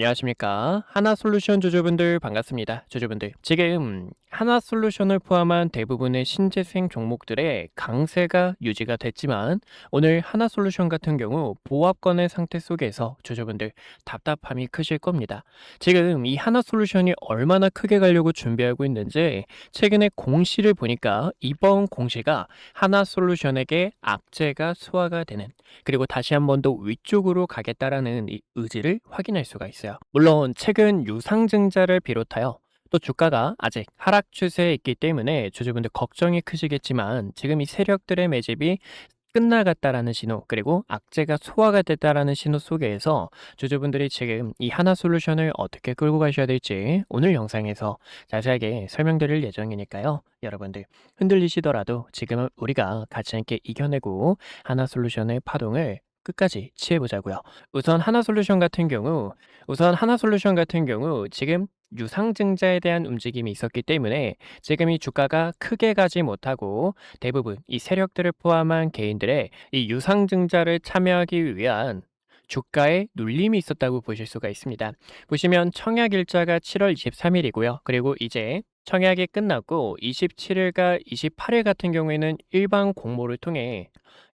안녕하십니까. 하나솔루션 주주분들 반갑습니다. 주주분들. 지금 하나솔루션을 포함한 대부분의 신재생 종목들의 강세가 유지가 됐지만 오늘 하나솔루션 같은 경우 보합권의 상태 속에서 주주분들 답답함이 크실 겁니다. 지금 이 하나솔루션이 얼마나 크게 가려고 준비하고 있는지 최근에 공시를 보니까 이번 공시가 하나솔루션에게 악재가 소화가 되는, 그리고 다시 한 번 더 위쪽으로 가겠다라는 이 의지를 확인할 수가 있어요. 물론 최근 유상증자를 비롯하여 또 주가가 아직 하락 추세에 있기 때문에 주주분들 걱정이 크시겠지만, 지금 이 세력들의 매집이 끝나갔다라는 신호, 그리고 악재가 소화가 됐다라는 신호 속에서 주주분들이 지금 이 하나솔루션을 어떻게 끌고 가셔야 될지 오늘 영상에서 자세하게 설명드릴 예정이니까요. 여러분들 흔들리시더라도 지금은 우리가 같이 함께 이겨내고 하나솔루션의 파동을 끝까지 취해보자고요. 우선 하나솔루션 같은 경우 지금 유상증자에 대한 움직임이 있었기 때문에 지금 이 주가가 크게 가지 못하고 대부분 이 세력들을 포함한 개인들의 이 유상증자를 참여하기 위한 주가에 눌림이 있었다고 보실 수가 있습니다. 보시면 청약 일자가 7월 23일이고요. 그리고 이제 청약이 끝났고 27일과 28일 같은 경우에는 일반 공모를 통해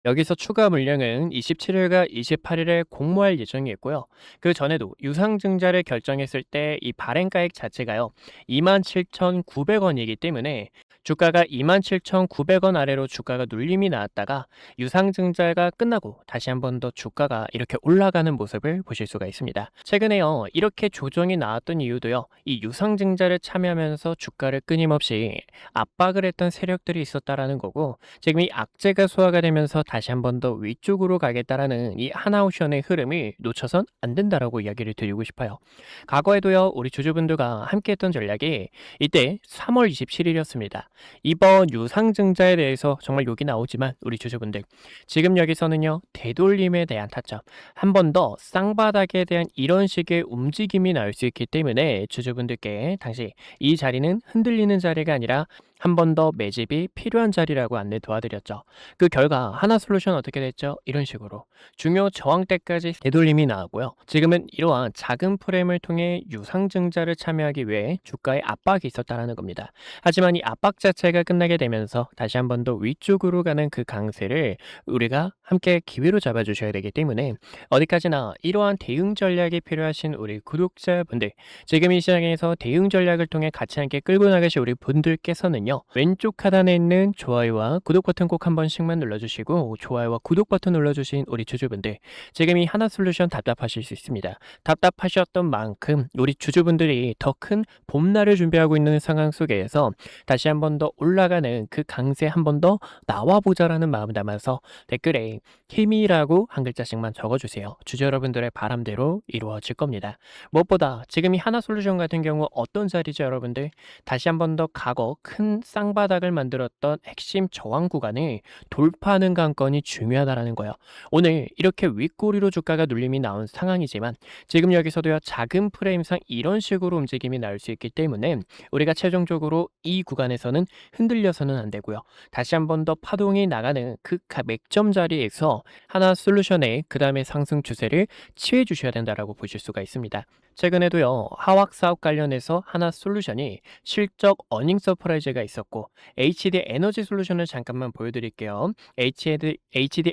여기서 추가 물량은 27일과 28일에 공모할 예정이 있고요. 그 전에도 유상증자를 결정했을 때 이 발행가액 자체가요 27,900원이기 때문에 주가가 27,900원 아래로 주가가 눌림이 나왔다가 유상증자가 끝나고 다시 한 번 더 주가가 이렇게 올라가는 모습을 보실 수가 있습니다. 최근에요 이렇게 조정이 나왔던 이유도요, 이 유상증자를 참여하면서 주가를 끊임없이 압박을 했던 세력들이 있었다라는 거고, 지금 이 악재가 소화가 되면서 다시 한 번 더 위쪽으로 가겠다라는 이 하나옵션의 흐름을 놓쳐선 안 된다라고 이야기를 드리고 싶어요. 과거에도요 우리 주주분들과 함께 했던 전략이 이때 3월 27일이었습니다. 이번 유상증자에 대해서 정말 욕이 나오지만 우리 주주분들 지금 여기서는요 되돌림에 대한 타점, 한 번 더 쌍바닥에 대한 이런 식의 움직임이 나올 수 있기 때문에 주주분들께 당시 이 자리는 흔들리는 자리가 아니라 한 번 더 매집이 필요한 자리라고 안내 도와드렸죠. 그 결과 하나솔루션 어떻게 됐죠? 이런 식으로 중요 저항대까지 되돌림이 나왔고요. 지금은 이러한 작은 프레임을 통해 유상증자를 참여하기 위해 주가에 압박이 있었다는 겁니다. 하지만 이 압박 자체가 끝나게 되면서 다시 한 번 더 위쪽으로 가는 그 강세를 우리가 함께 기회로 잡아주셔야 되기 때문에 어디까지나 이러한 대응 전략이 필요하신 우리 구독자분들, 지금 이 시장에서 대응 전략을 통해 같이 함께 끌고 나가실 우리 분들께서는요 왼쪽 하단에 있는 좋아요와 구독 버튼 꼭 한 번씩만 눌러주시고, 좋아요와 구독 버튼 눌러주신 우리 주주분들 지금 이 하나솔루션 답답하실 수 있습니다. 답답하셨던 만큼 우리 주주분들이 더 큰 봄날을 준비하고 있는 상황 속에서 다시 한 번 더 올라가는 그 강세 한 번 더 나와보자라는 마음 담아서 댓글에 힘이라고 한 글자씩만 적어주세요. 주주 여러분들의 바람대로 이루어질 겁니다. 무엇보다 지금 이 하나솔루션 같은 경우 어떤 자리죠 여러분들? 다시 한 번 더 과거 큰 쌍바닥을 만들었던 핵심 저항 구간을 돌파하는 관건이 중요하다라는 거예요. 오늘 이렇게 윗꼬리로 주가가 눌림이 나온 상황이지만 지금 여기서도요 작은 프레임상 이런 식으로 움직임이 나올 수 있기 때문에 우리가 최종적으로 이 구간에서는 흔들려서는 안 되고요. 다시 한 번 더 파동이 나가는 그 맥점 자리에서 하나솔루션의 그 다음에 상승 추세를 취해 주셔야 된다라고 보실 수가 있습니다. 최근에도요 하락 사업 관련해서 하나솔루션이 실적 어닝 서프라이즈가 있었고, HD 에너지 솔루션을 잠깐만 보여드릴게요. HD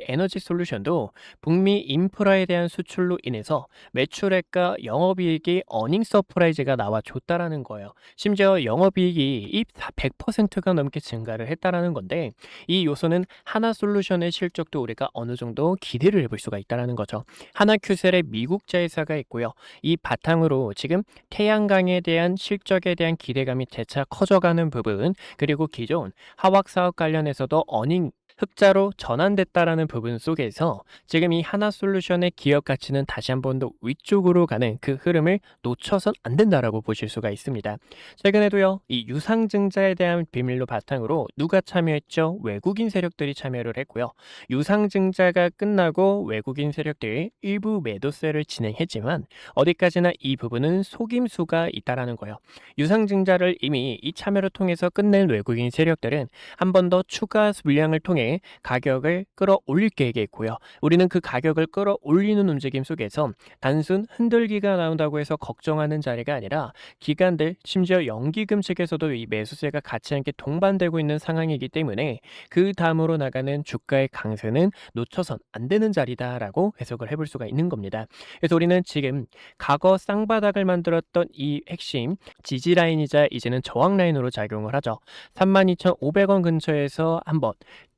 에너지 솔루션도 북미 인프라에 대한 수출로 인해서 매출액과 영업이익이 어닝 서프라이즈가 나와줬다라는 거예요. 심지어 영업이익이 100%가 넘게 증가를 했다라는 건데, 이 요소는 하나솔루션의 실적도 우리가 어느 정도 기대를 해볼 수가 있다라는 거죠. 하나큐셀의 미국 자회사가 있고요. 이 바탕으로 지금 태양광에 대한 실적에 대한 기대감이 재차 커져가는 부분, 그리고 기존 화학 사업 관련해서도 어닝 흑자로 전환됐다라는 부분 속에서 지금 이 하나솔루션의 기업 가치는 다시 한 번 더 위쪽으로 가는 그 흐름을 놓쳐선 안 된다라고 보실 수가 있습니다. 최근에도요 이 유상증자에 대한 비밀로 바탕으로 누가 참여했죠? 외국인 세력들이 참여를 했고요. 유상증자가 끝나고 외국인 세력들이 일부 매도세를 진행했지만 어디까지나 이 부분은 속임수가 있다라는 거예요. 유상증자를 이미 이 참여를 통해서 끝낸 외국인 세력들은 한 번 더 추가 물량을 통해 함께 가격을 끌어올릴 계획에 있고요. 우리는 그 가격을 끌어올리는 움직임 속에서 단순 흔들기가 나온다고 해서 걱정하는 자리가 아니라 기관들 심지어 연기금 측에서도 이 매수세가 같이 함께 동반되고 있는 상황이기 때문에 그 다음으로 나가는 주가의 강세는 놓쳐선 안 되는 자리다라고 해석을 해볼 수가 있는 겁니다. 그래서 우리는 지금 과거 쌍바닥을 만들었던 이 핵심 지지 라인이자 이제는 저항 라인으로 작용을 하죠. 32,500원 근처에서 한번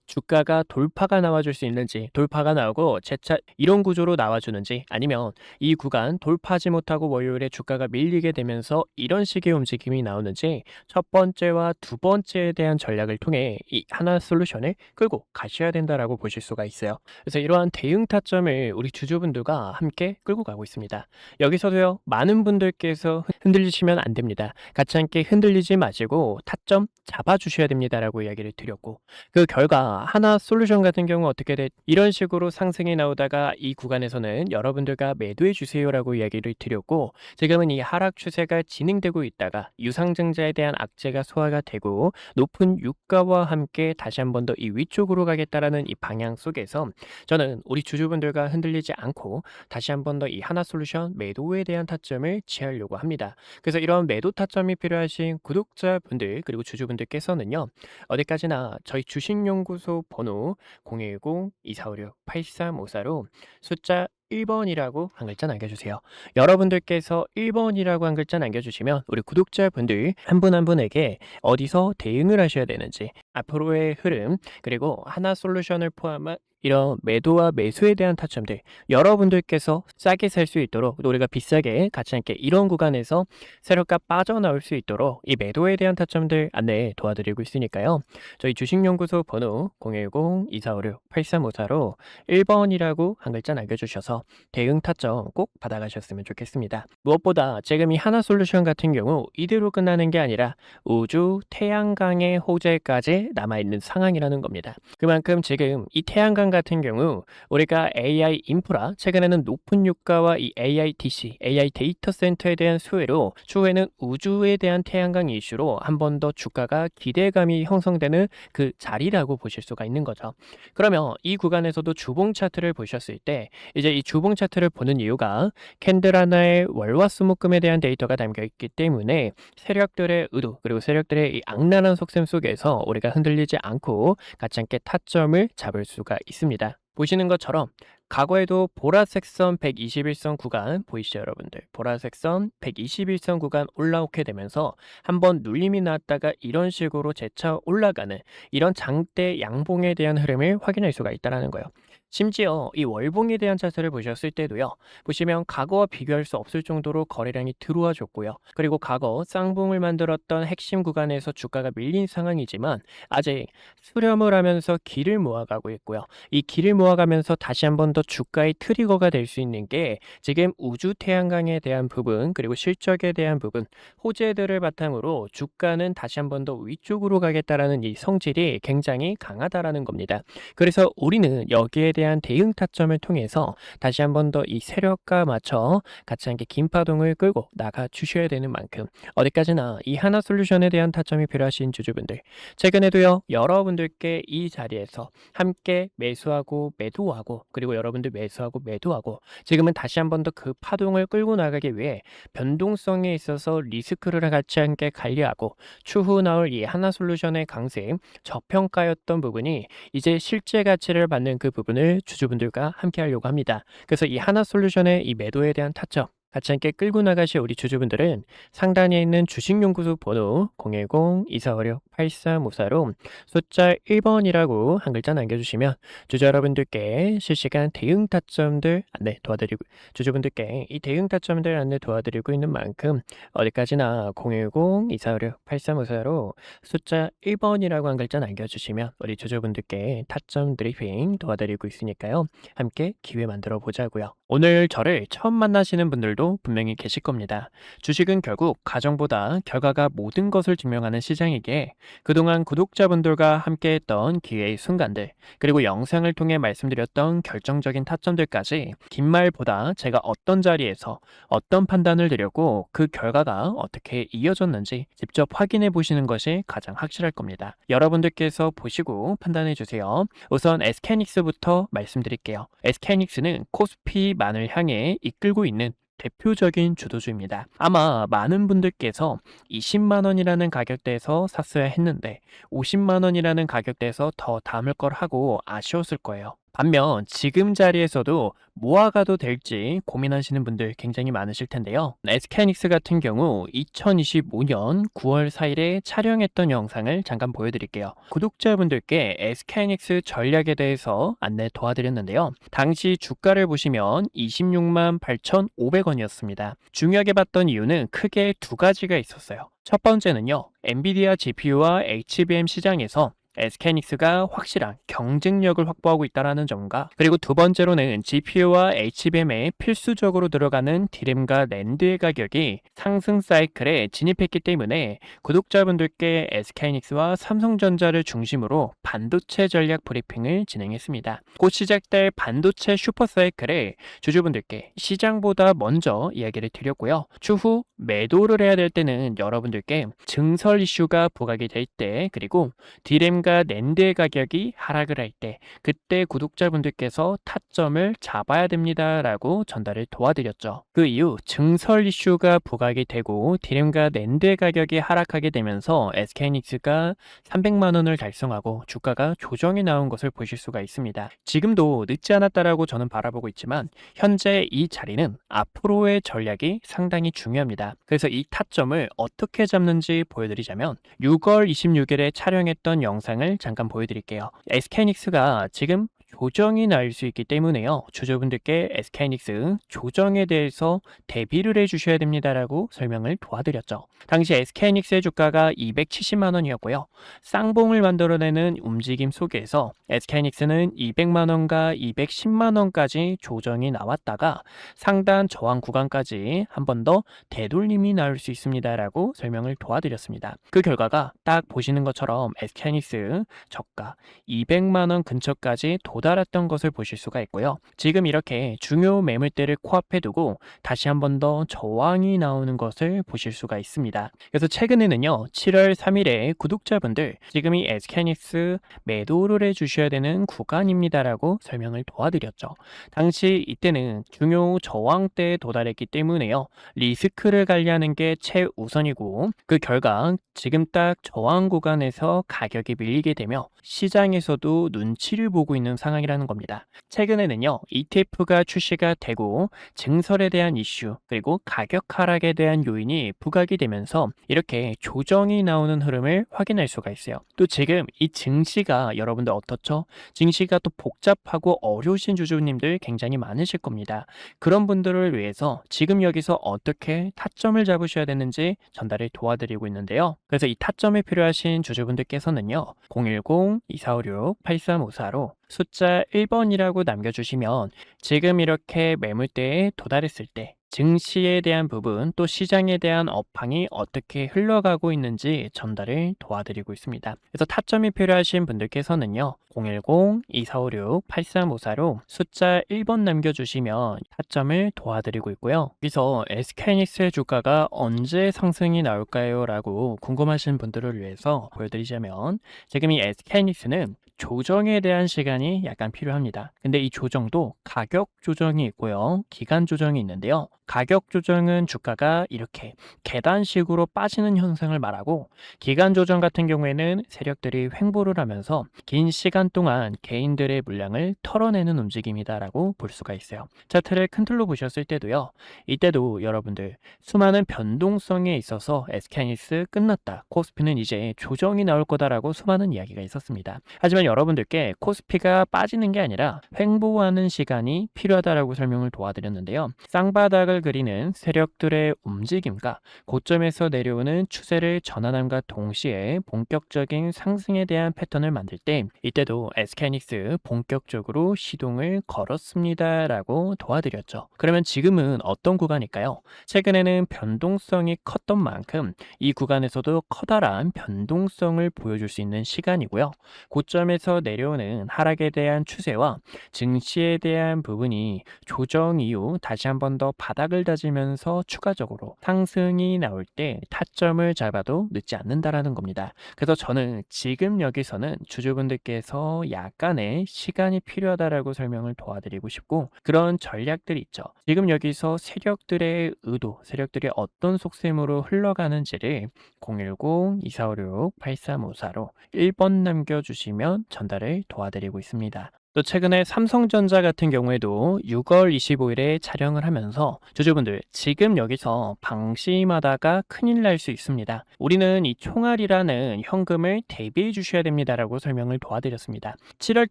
주가가 돌파가 나와줄 수 있는지, 돌파가 나오고 재차 이런 구조로 나와주는지, 아니면 이 구간 돌파하지 못하고 월요일에 주가가 밀리게 되면서 이런 식의 움직임이 나오는지 첫 번째와 두 번째에 대한 전략을 통해 이 하나 솔루션을 끌고 가셔야 된다라고 보실 수가 있어요. 그래서 이러한 대응 타점을 우리 주주분들과 함께 끌고 가고 있습니다. 여기서도요, 많은 분들께서 흔들리시면 안 됩니다. 같이 함께 흔들리지 마시고 타점 잡아주셔야 됩니다라고 이야기를 드렸고, 그 결과 하나 솔루션 같은 경우 어떻게 돼? 이런 식으로 상승이 나오다가 이 구간에서는 여러분들과 매도해 주세요라고 이야기를 드렸고, 지금은 이 하락 추세가 진행되고 있다가 유상증자에 대한 악재가 소화가 되고 높은 유가와 함께 다시 한 번 더 이 위쪽으로 가겠다라는 이 방향 속에서 저는 우리 주주분들과 흔들리지 않고 다시 한 번 더 이 하나 솔루션 매도에 대한 타점을 취하려고 합니다. 그래서 이런 매도 타점이 필요하신 구독자분들 그리고 주주분들께서는요, 어디까지나 저희 주식연구소 번호 010-2456-8354로 숫자 1번이라고 한 글자 남겨주세요. 여러분들께서 1번이라고 한 글자 남겨주시면 우리 구독자분들 한 분 한 분에게 어디서 대응을 하셔야 되는지, 앞으로의 흐름, 그리고 하나 솔루션을 포함한 이런 매도와 매수에 대한 타점들 여러분들께서 싸게 살 수 있도록, 또 우리가 비싸게 같이 함께 이런 구간에서 세력가 빠져나올 수 있도록 이 매도에 대한 타점들 안내 도와드리고 있으니까요. 저희 주식연구소 번호 010-2456-8354로 1번이라고 한 글자 남겨주셔서 대응 타점 꼭 받아가셨으면 좋겠습니다. 무엇보다 지금 이 하나 솔루션 같은 경우 이대로 끝나는 게 아니라 우주 태양광의 호재까지 남아있는 상황이라는 겁니다. 그만큼 지금 이 태양광 같은 경우 우리가 AI 인프라, 최근에는 높은 유가와 이 AI DC, AI 데이터 센터에 대한 수혜로 추후에는 우주에 대한 태양광 이슈로 한 번 더 주가가 기대감이 형성되는 그 자리라고 보실 수가 있는 거죠. 그러면 이 구간에서도 주봉 차트를 보셨을 때 이제 이 주봉 차트를 보는 이유가 캔들 하나의 월화수목금에 대한 데이터가 담겨 있기 때문에 세력들의 의도 그리고 세력들의 이 악랄한 속셈 속에서 우리가 흔들리지 않고 같이 함께 타점을 잡을 수가 있습니다. 보시는 것처럼 과거에도 보라색 선 121선 구간 보이시죠, 여러분들? 보라색 선 121선 구간 올라오게 되면서 한번 눌림이 나왔다가 이런 식으로 재차 올라가는 이런 장대 양봉에 대한 흐름을 확인할 수가 있다는 거예요. 심지어 이 월봉에 대한 차트를 보셨을 때도요, 보시면 과거와 비교할 수 없을 정도로 거래량이 들어와 줬고요. 그리고 과거 쌍봉을 만들었던 핵심 구간에서 주가가 밀린 상황이지만 아직 수렴을 하면서 길을 모아가고 있고요. 이 길을 모아가면서 다시 한 번 더 주가의 트리거가 될 수 있는 게 지금 우주 태양광에 대한 부분 그리고 실적에 대한 부분, 호재들을 바탕으로 주가는 다시 한 번 더 위쪽으로 가겠다라는 이 성질이 굉장히 강하다라는 겁니다. 그래서 우리는 여기에 대한 대응 타점을 통해서 다시 한 번 더 이 세력과 맞춰 같이 함께 긴 파동을 끌고 나가 주셔야 되는 만큼 어디까지나 이 하나 솔루션에 대한 타점이 필요하신 주주분들, 최근에도요, 여러분들께 이 자리에서 함께 매수하고 매도하고 그리고 여러분들 매수하고 매도하고 지금은 다시 한 번 더 그 파동을 끌고 나가기 위해 변동성에 있어서 리스크를 같이 함께 관리하고 추후 나올 이 하나 솔루션의 강세, 저평가였던 부분이 이제 실제 가치를 받는 그 부분을 주주분들과 함께 하려고 합니다. 그래서 이 하나 솔루션의 이 매도에 대한 타점 같이 함께 끌고 나가실 우리 주주분들은 상단에 있는 주식연구소 번호 010-2456-8354로 숫자 1번이라고 한 글자 남겨주시면 주주 여러분들께 실시간 대응 타점들 안내 도와드리고, 주주분들께 이 대응 타점들 안내 도와드리고 있는 만큼 어디까지나 010-2456-8354로 숫자 1번이라고 한 글자 남겨주시면 우리 주주분들께 타점 드리핑 도와드리고 있으니까요. 함께 기회 만들어 보자고요. 오늘 저를 처음 만나시는 분들도 분명히 계실 겁니다. 주식은 결국 가정보다 결과가 모든 것을 증명하는 시장이기에 그동안 구독자분들과 함께했던 기회의 순간들, 그리고 영상을 통해 말씀드렸던 결정적인 타점들까지 긴 말보다 제가 어떤 자리에서 어떤 판단을 드렸고 그 결과가 어떻게 이어졌는지 직접 확인해 보시는 것이 가장 확실할 겁니다. 여러분들께서 보시고 판단해 주세요. 우선 SK하이닉스부터 말씀드릴게요. SK하이닉스는 코스피만을 향해 이끌고 있는 대표적인 주도주입니다. 아마 많은 분들께서 20만 원이라는 가격대에서 샀어야 했는데 50만 원이라는 가격대에서 더 담을 걸 하고 아쉬웠을 거예요. 반면 지금 자리에서도 모아가도 될지 고민하시는 분들 굉장히 많으실 텐데요. SK하이닉스 같은 경우 2025년 9월 4일에 촬영했던 영상을 잠깐 보여드릴게요. 구독자분들께 SK하이닉스 전략에 대해서 안내 도와드렸는데요. 당시 주가를 보시면 26만 8,500원이었습니다. 중요하게 봤던 이유는 크게 두 가지가 있었어요. 첫 번째는요, 엔비디아 GPU와 HBM 시장에서 SK하이닉스가 확실한 경쟁력을 확보하고 있다는 점과, 그리고 두 번째로는 GPU와 HBM에 필수적으로 들어가는 디램과 낸드의 가격이 상승 사이클에 진입했기 때문에 구독자분들께 SK하이닉스와 삼성전자를 중심으로 반도체 전략 브리핑을 진행했습니다. 곧 시작될 반도체 슈퍼 사이클에 주주분들께 시장보다 먼저 이야기를 드렸고요. 추후 매도를 해야 될 때는 여러분들께 증설 이슈가 부각이 될 때, 그리고 디램 낸드의 가격이 하락을 할 때, 그때 구독자분들께서 타점을 잡아야 됩니다라고 전달을 도와드렸죠. 그 이후 증설 이슈가 부각이 되고 디램과 낸드의 가격이 하락하게 되면서 SK하이닉스가 300만 원을 달성하고 주가가 조정이 나온 것을 보실 수가 있습니다. 지금도 늦지 않았다라고 저는 바라보고 있지만 현재 이 자리는 앞으로의 전략이 상당히 중요합니다. 그래서 이 타점을 어떻게 잡는지 보여드리자면 6월 26일에 촬영했던 영상을 잠깐 보여드릴게요. SK하이닉스가 지금 조정이 날 수 있기 때문에요. 주주분들께 SK하이닉스 조정에 대해서 대비를 해주셔야 됩니다라고 설명을 도와드렸죠. 당시 SK하이닉스의 주가가 270만 원이었고요. 쌍봉을 만들어내는 움직임 속에서 SK하이닉스는 200만 원과 210만 원까지 조정이 나왔다가 상단 저항 구간까지 한 번 더 되돌림이 나올 수 있습니다라고 설명을 도와드렸습니다. 그 결과가 딱 보시는 것처럼 SK하이닉스 저가 200만 원 근처까지 도달했던 것을 보실 수가 있고요. 지금 이렇게 중요 매물대를 코앞에 두고 다시 한 번 더 저항이 나오는 것을 보실 수가 있습니다. 그래서 최근에는요, 7월 3일에 구독자분들 지금 이 SK하이닉스 매도를 해주셔야 되는 구간입니다라고 설명을 도와드렸죠. 당시 이때는 중요 저항대에 도달했기 때문에요, 리스크를 관리하는 게 최우선이고, 그 결과 지금 딱 저항 구간에서 가격이 밀리게 되며 시장에서도 눈치를 보고 있는 상황이라는 겁니다. 최근에는요, ETF가 출시가 되고 증설에 대한 이슈, 그리고 가격 하락에 대한 요인이 부각이 되면서 이렇게 조정이 나오는 흐름을 확인할 수가 있어요. 또 지금 이 증시가 여러분들 어떻죠? 증시가 또 복잡하고 어려우신 주주님들 굉장히 많으실 겁니다. 그런 분들을 위해서 지금 여기서 어떻게 타점을 잡으셔야 되는지 전달을 도와드리고 있는데요. 그래서 이 타점이 필요하신 주주분들께서는요, 010-2456-8354로 숫자 1번이라고 남겨주시면 지금 이렇게 매물대에 도달했을 때 증시에 대한 부분, 또 시장에 대한 업황이 어떻게 흘러가고 있는지 전달을 도와드리고 있습니다. 그래서 타점이 필요하신 분들께서는요, 010-2456-8354로 숫자 1번 남겨주시면 타점을 도와드리고 있고요. 여기서 SK하이닉스의 주가가 언제 상승이 나올까요? 라고 궁금하신 분들을 위해서 보여드리자면, 지금 이 SK하이닉스는 조정에 대한 시간이 약간 필요합니다. 근데 이 조정도 가격 조정이 있고요, 기간 조정이 있는데요. 가격 조정은 주가가 이렇게 계단식으로 빠지는 현상을 말하고, 기간 조정 같은 경우에는 세력들이 횡보를 하면서 긴 시간 동안 개인들의 물량을 털어내는 움직임이다라고 볼 수가 있어요. 차트를 큰 틀로 보셨을 때도요, 이때도 여러분들 수많은 변동성에 있어서 SK하이닉스 끝났다, 코스피는 이제 조정이 나올 거다라고 수많은 이야기가 있었습니다. 하지만 저는 여러분들께 코스피가 빠지는 게 아니라 횡보하는 시간이 필요하다라고 설명을 도와드렸는데요. 쌍바닥을 그리는 세력들의 움직임과 고점에서 내려오는 추세를 전환함과 동시에 본격적인 상승에 대한 패턴을 만들 때 이때도 SK하이닉스 본격적으로 시동을 걸었습니다라고 도와드렸죠. 그러면 지금은 어떤 구간일까요? 최근에는 변동성이 컸던 만큼 이 구간에서도 커다란 변동성을 보여줄 수 있는 시간이고요. 고점에서 내려오는 하락에 대한 추세와 증시에 대한 부분이 조정 이후 다시 한 번 더 바닥을 다지면서 추가적으로 상승이 나올 때 타점을 잡아도 늦지 않는다라는 겁니다. 그래서 저는 지금 여기서는 주주분들께서 약간의 시간이 필요하다라고 설명을 도와드리고 싶고, 그런 전략들이 있죠. 지금 여기서 세력들의 의도, 세력들이 어떤 속셈으로 흘러가는지를 010-2456-8354로 1번 남겨주시면 전달을 도와드리고 있습니다. 또 최근에 삼성전자 같은 경우에도 6월 25일에 촬영을 하면서 주주분들 지금 여기서 방심하다가 큰일 날 수 있습니다. 우리는 이 총알이라는 현금을 대비해 주셔야 됩니다라고 설명을 도와드렸습니다. 7월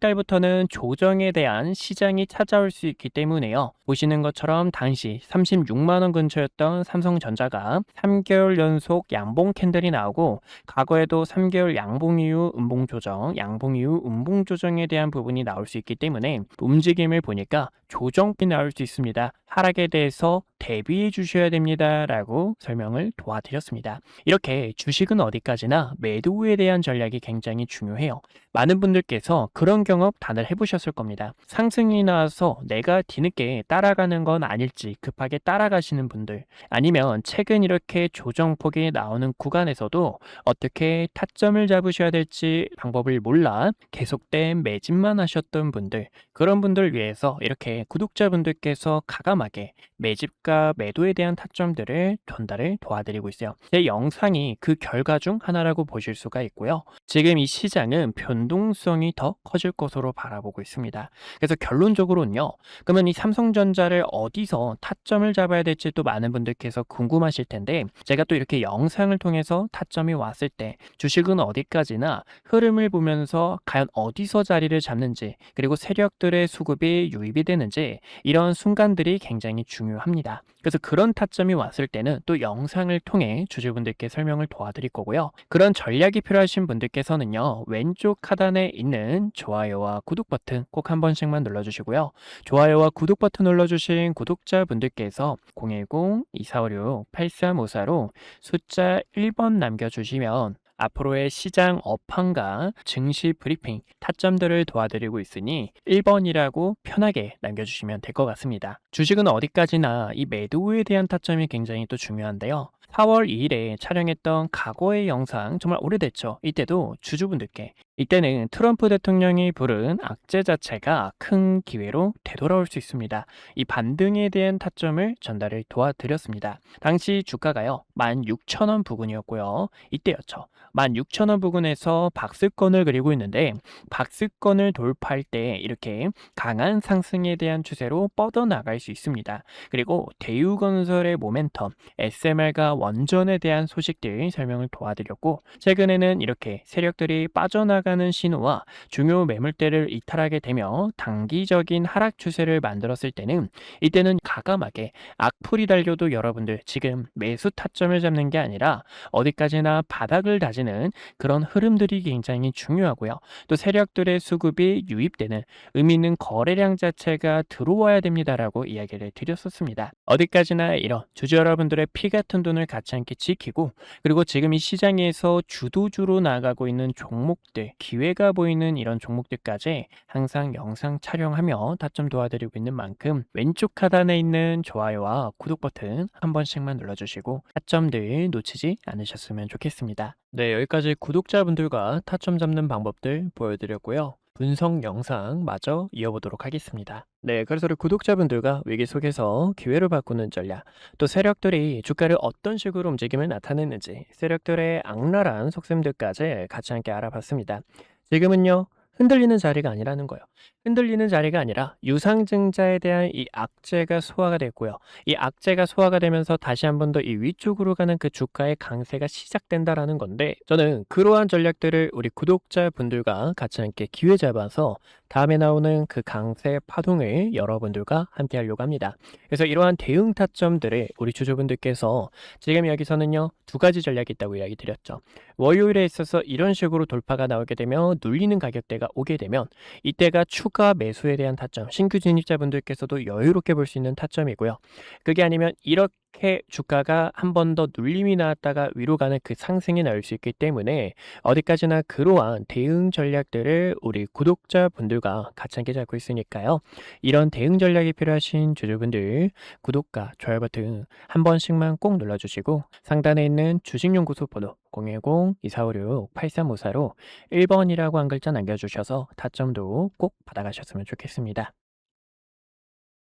달부터는 조정에 대한 시장이 찾아올 수 있기 때문에요. 보시는 것처럼 당시 36만 원 근처였던 삼성전자가 3개월 연속 양봉 캔들이 나오고, 과거에도 3개월 양봉 이후 음봉 조정, 양봉 이후 음봉 조정에 대한 부분이 나올 수 있기 때문에 움직임을 보니까 조정이 나올 수 있습니다. 하락에 대해서 대비해 주셔야 됩니다 라고 설명을 도와드렸습니다. 이렇게 주식은 어디까지나 매도에 대한 전략이 굉장히 중요해요. 많은 분들께서 그런 경험 다들 해보셨을 겁니다. 상승이 나와서 내가 뒤늦게 따라가는 건 아닐지 급하게 따라가시는 분들, 아니면 최근 이렇게 조정폭이 나오는 구간에서도 어떻게 타점을 잡으셔야 될지 방법을 몰라 계속된 매집만 하셨던 분들, 그런 분들 위해서 이렇게 구독자분들께서 가감하게 매집과 매도에 대한 타점들을 전달을 도와드리고 있어요. 제 영상이 그 결과 중 하나라고 보실 수가 있고요. 지금 이 시장은 변동성이 더 커질 것으로 바라보고 있습니다. 그래서 결론적으로는요, 그러면 이 삼성전자를 어디서 타점을 잡아야 될지 또 많은 분들께서 궁금하실 텐데, 제가 또 이렇게 영상을 통해서 타점이 왔을 때 주식은 어디까지나 흐름을 보면서 과연 어디서 자리를 잡는지, 그리고 세력들의 수급이 유입이 되는지, 이런 순간들이 굉장히 중요합니다. 그래서 그런 타점이 왔을 때는 또 영상을 통해 주주분들께 설명을 도와드릴 거고요. 그런 전략이 필요하신 분들께서는요, 왼쪽 하단에 있는 좋아요와 구독 버튼 꼭 한 번씩만 눌러주시고요. 좋아요와 구독 버튼 눌러주신 구독자분들께서 010-2456-8354로 숫자 1번 남겨주시면 앞으로의 시장 업황과 증시 브리핑, 타점들을 도와드리고 있으니 1번이라고 편하게 남겨주시면 될 것 같습니다. 주식은 어디까지나 이 매도에 대한 타점이 굉장히 또 중요한데요. 4월 2일에 촬영했던 과거의 영상, 정말 오래됐죠. 이때도 주주분들께, 이때는 트럼프 대통령이 부른 악재 자체가 큰 기회로 되돌아올 수 있습니다. 이 반등에 대한 타점을 전달을 도와드렸습니다. 당시 주가가요 16,000원 부근이었고요. 이때였죠. 16,000원 부근에서 박스권을 그리고 있는데, 박스권을 돌파할 때 이렇게 강한 상승에 대한 추세로 뻗어나갈 수 있습니다. 그리고 대우건설의 모멘텀, SMR과 원전에 대한 소식들 설명을 도와드렸고, 최근에는 이렇게 세력들이 빠져나가는 신호와 중요 매물대를 이탈하게 되며 단기적인 하락 추세를 만들었을 때는, 이때는 가감하게 악플이 달려도 여러분들 지금 매수 타점을 잡는 게 아니라 어디까지나 바닥을 다지는 그런 흐름들이 굉장히 중요하고요. 또 세력들의 수급이 유입되는 의미 있는 거래량 자체가 들어와야 됩니다라고 이야기를 드렸었습니다. 어디까지나 이런 주주 여러분들의 피 같은 돈을 같이 함께 지키고, 그리고 지금 이 시장에서 주도주로 나가고 있는 종목들, 기회가 보이는 이런 종목들까지 항상 영상 촬영하며 타점 도와드리고 있는 만큼 왼쪽 하단에 있는 좋아요와 구독 버튼 한 번씩만 눌러주시고 타점들 놓치지 않으셨으면 좋겠습니다. 네, 여기까지 구독자분들과 타점 잡는 방법들 보여드렸고요. 분석 영상 마저 이어보도록 하겠습니다. 네, 그래서 우리 구독자분들과 위기 속에서 기회를 바꾸는 전략, 또 세력들이 주가를 어떤 식으로 움직임을 나타내는지, 세력들의 악랄한 속셈들까지 같이 함께 알아봤습니다. 지금은요, 흔들리는 자리가 아니라는 거예요. 흔들리는 자리가 아니라 유상증자에 대한 이 악재가 소화가 됐고요. 이 악재가 소화가 되면서 다시 한 번 더 이 위쪽으로 가는 그 주가의 강세가 시작된다라는 건데, 저는 그러한 전략들을 우리 구독자분들과 같이 함께 기회 잡아서 다음에 나오는 그 강세 파동을 여러분들과 함께 하려고 합니다. 그래서 이러한 대응 타점들을 우리 주주분들께서, 지금 여기서는요 두 가지 전략이 있다고 이야기 드렸죠. 월요일에 있어서 이런 식으로 돌파가 나오게 되면, 눌리는 가격대가 오게 되면 이때가 추가 매수에 대한 타점, 신규 진입자분들께서도 여유롭게 볼 수 있는 타점이고요. 그게 아니면 이렇게 주가가 한 번 더 눌림이 나왔다가 위로 가는 그 상승이 나올 수 있기 때문에, 어디까지나 그러한 대응 전략들을 우리 구독자분들과 같이 함께 잡고 있으니까요. 이런 대응 전략이 필요하신 주주분들, 구독과 좋아요 버튼 한 번씩만 꼭 눌러주시고, 상단에 있는 주식연구소 번호 010-2456-8354로 1번이라고 한 글자 남겨주셔서 타점도 꼭 받아가셨으면 좋겠습니다.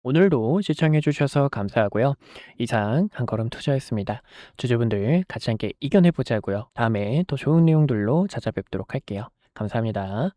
오늘도 시청해주셔서 감사하고요. 이상 한걸음 투자였습니다. 주주분들 같이 함께 이겨내보자고요. 다음에 더 좋은 내용들로 찾아뵙도록 할게요. 감사합니다.